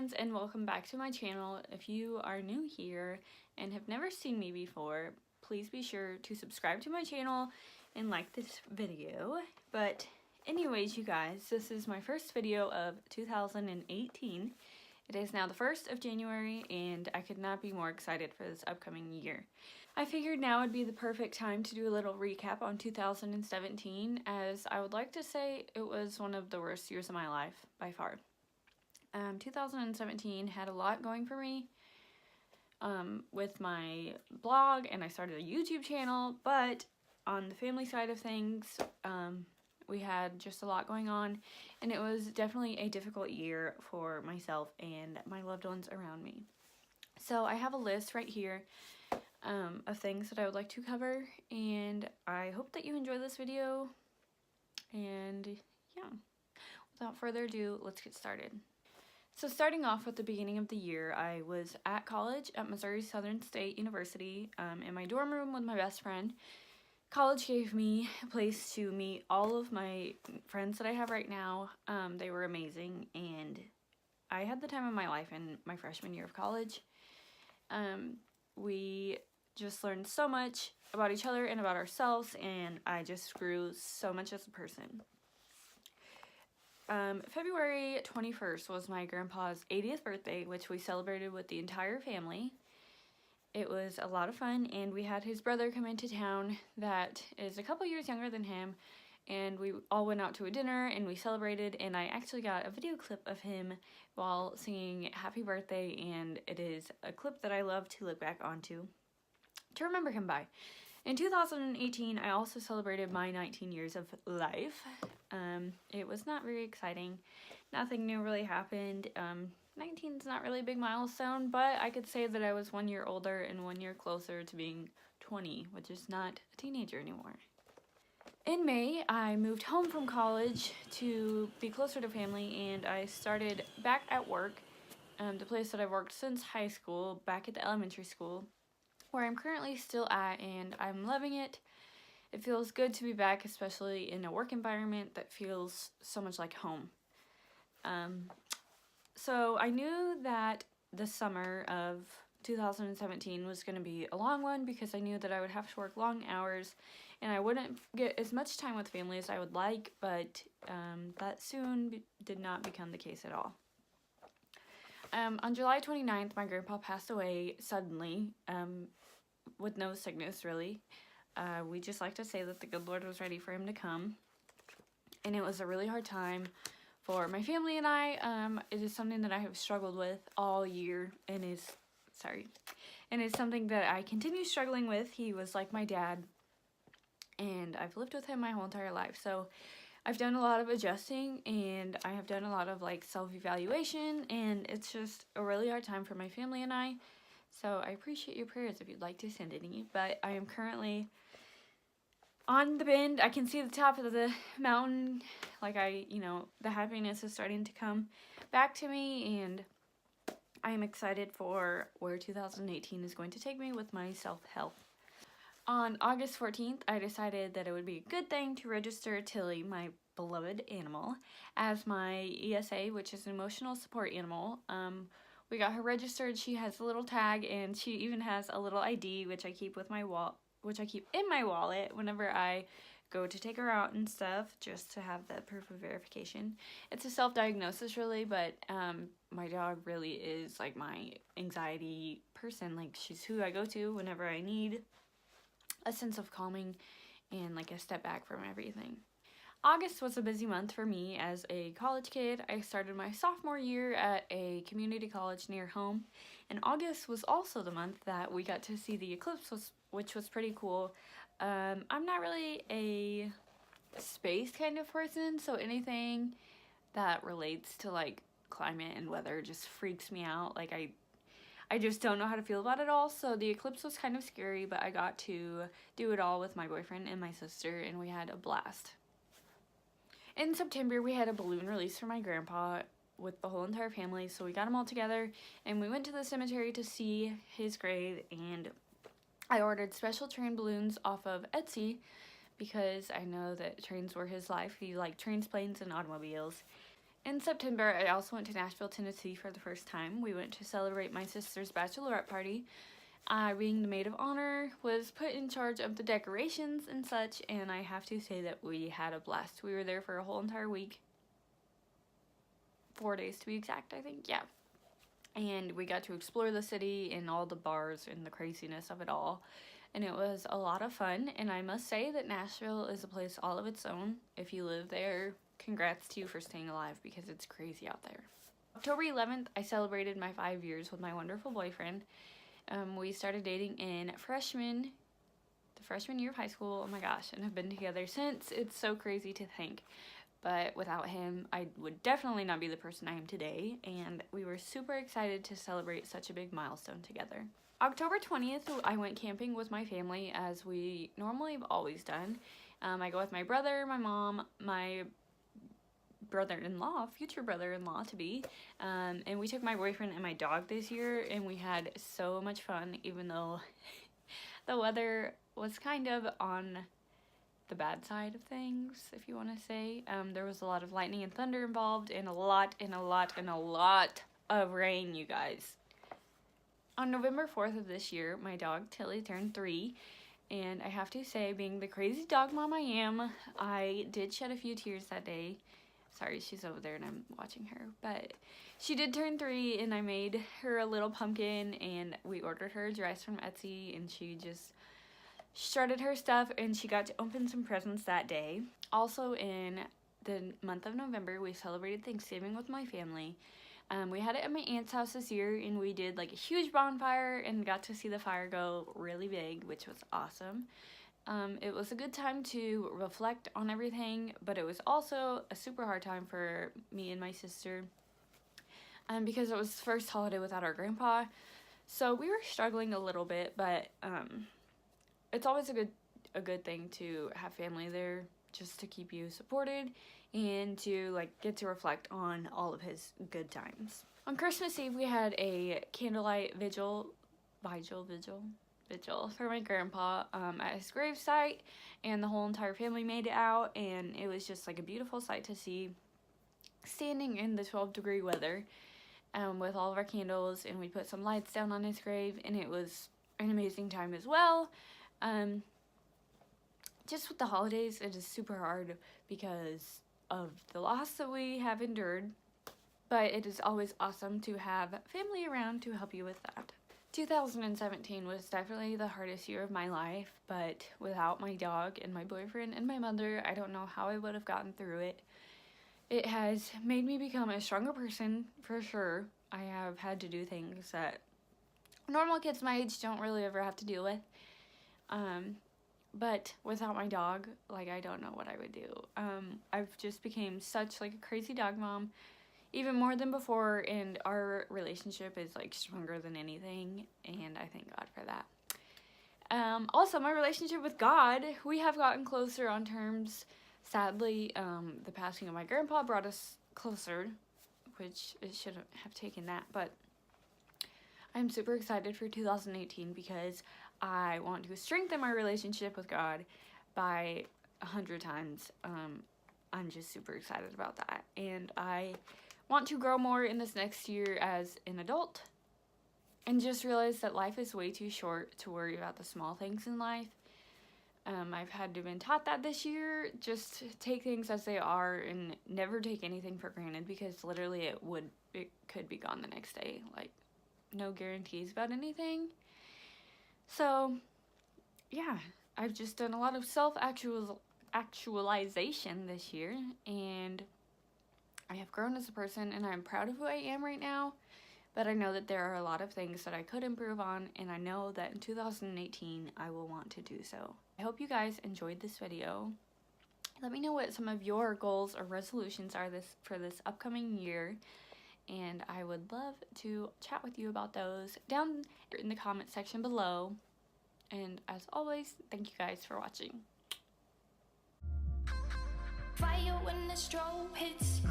friends, and welcome back to my channel. If you are new here and have never seen me before, please be sure to subscribe to my channel and like this video. But anyways, you guys, this is my first video of 2018. It is now the 1st of January and I could not be more excited for this upcoming year. I figured now would be the perfect time to do a little recap on 2017, as I would like to say it was one of the worst years of my life by far. 2017 had a lot going for me with my blog, and I started a YouTube channel, but on the family side of things, we had just a lot going on, and it was definitely a difficult year for myself and my loved ones around me. So I have a list right here of things that I would like to cover, and I hope that you enjoy this video. And yeah, without further ado, let's get started. So starting off with the beginning of the year, I was at college at Missouri Southern State University in my dorm room with my best friend. College gave me a place to meet all of my friends that I have right now. They were amazing, and I had the time of my life in my freshman year of college. We just learned so much about each other and about ourselves, and I just grew so much as a person. February 21st was my grandpa's 80th birthday, which we celebrated with the entire family. It was a lot of fun, and we had his brother come into town that is a couple years younger than him, and we all went out to a dinner and we celebrated, and I actually got a video clip of him while singing happy birthday, and it is a clip that I love to look back onto to remember him by. In 2018, I also celebrated my 19 years of life. It was not very exciting. Nothing new really happened. 19 is not really a big milestone, but I could say that I was 1 year older and 1 year closer to being 20, which is not a teenager anymore. In May, I moved home from college to be closer to family, and I started back at work, the place that I've worked since high school, back at the elementary school, where I'm currently still at, and I'm loving it. It feels good to be back, especially in a work environment that feels so much like home. So I knew that the summer of 2017 was going to be a long one, because I knew that I would have to work long hours and I wouldn't get as much time with family as I would like, but that soon did not become the case at all. On July 29th, my grandpa passed away suddenly, with no sickness really. We just like to say that the good Lord was ready for him to come, and it was a really hard time for my family and I. It is something that I have struggled with all year, and is something that I continue struggling with. He was like my dad, and I've lived with him my whole entire life, so I've done a lot of adjusting, and I have done a lot of self-evaluation, and it's just a really hard time for my family and I. So I appreciate your prayers if you'd like to send any. But I am currently on the bend. I can see the top of the mountain. The happiness is starting to come back to me, and I am excited for where 2018 is going to take me with my self-help. On August 14th, I decided that it would be a good thing to register Tilly, my beloved animal, as my ESA, which is an emotional support animal. We got her registered. She has a little tag, and she even has a little ID, which I keep in my wallet whenever I go to take her out and stuff, just to have that proof of verification. It's a self-diagnosis really, but my dog really is like my anxiety person. She's who I go to whenever I need a sense of calming and a step back from everything. August was a busy month for me as a college kid. I started my sophomore year at a community college near home, and August was also the month that we got to see the eclipse, which was pretty cool. I'm not really a space kind of person, so anything that relates to climate and weather just freaks me out. I just don't know how to feel about it all, so the eclipse was kind of scary, but I got to do it all with my boyfriend and my sister, and we had a blast. In September, we had a balloon release for my grandpa with the whole entire family, so we got them all together, and we went to the cemetery to see his grave, and I ordered special train balloons off of Etsy, because I know that trains were his life. He liked trains, planes, and automobiles. In September, I also went to Nashville, Tennessee for the first time. We went to celebrate my sister's bachelorette party. I, being the maid of honor, was put in charge of the decorations and such, and I have to say that we had a blast. We were there for a whole entire week. 4 days to be exact, I think. Yeah. And we got to explore the city and all the bars and the craziness of it all. And it was a lot of fun. And I must say that Nashville is a place all of its own. If you live there, congrats to you for staying alive, because it's crazy out there. October 11th, I celebrated my 5 years with my wonderful boyfriend. We started dating in the freshman year of high school. Oh my gosh, and have been together since. It's so crazy to think. But without him, I would definitely not be the person I am today, and we were super excited to celebrate such a big milestone together. October 20th, I went camping with my family, as we normally have always done. I go with my brother, my mom, my brother-in-law, future brother-in-law to be, and we took my boyfriend and my dog this year, and we had so much fun, even though the weather was kind of on the bad side of things, if you want to say. There was a lot of lightning and thunder involved, and a lot of rain, you guys. On November 4th of this year, my dog Tilly turned 3, and I have to say, being the crazy dog mom I am, I did shed a few tears that day. Sorry, she's over there and I'm watching her, but she did turn 3, and I made her a little pumpkin, and we ordered her a dress from Etsy, and she just started her stuff, and she got to open some presents that day. Also, in the month of November, we celebrated Thanksgiving with my family. We had it at my aunt's house this year, and we did like a huge bonfire and got to see the fire go really big, which was awesome. It was a good time to reflect on everything, but it was also a super hard time for me and my sister, because it was the first holiday without our grandpa. So we were struggling a little bit, but it's always a good thing to have family there, just to keep you supported and to like get to reflect on all of his good times. On Christmas Eve, we had a candlelight vigil for my grandpa at his gravesite, and the whole entire family made it out, and it was just like a beautiful sight to see, standing in the 12-degree weather with all of our candles, and we put some lights down on his grave, and it was an amazing time as well. Just with the holidays, it is super hard because of the loss that we have endured, but it is always awesome to have family around to help you with that. 2017 was definitely the hardest year of my life, but without my dog and my boyfriend and my mother, I don't know how I would have gotten through it. It has made me become a stronger person, for sure. I have had to do things that normal kids my age don't really ever have to deal with. But without my dog, like, I don't know what I would do. I've just became such like a crazy dog mom, even more than before, and our relationship is like stronger than anything, and I thank God for that. Also, my relationship with God, we have gotten closer on terms. Sadly, the passing of my grandpa brought us closer, which it shouldn't have taken that, but I'm super excited for 2018 because I want to strengthen my relationship with God by 100 times. I'm just super excited about that, and I want to grow more in this next year as an adult, and just realize that life is way too short to worry about the small things in life. I've had to been taught that this year, just take things as they are and never take anything for granted, because literally it could be gone the next day. Like, no guarantees about anything. So yeah, I've just done a lot of self-actualization this year, and I have grown as a person, and I'm proud of who I am right now, but I know that there are a lot of things that I could improve on, and I know that in 2018 I will want to do so. I hope you guys enjoyed this video. Let me know what some of your goals or resolutions are for this upcoming year, and I would love to chat with you about those down in the comment section below. And as always, thank you guys for watching. Fire when the strobe hits.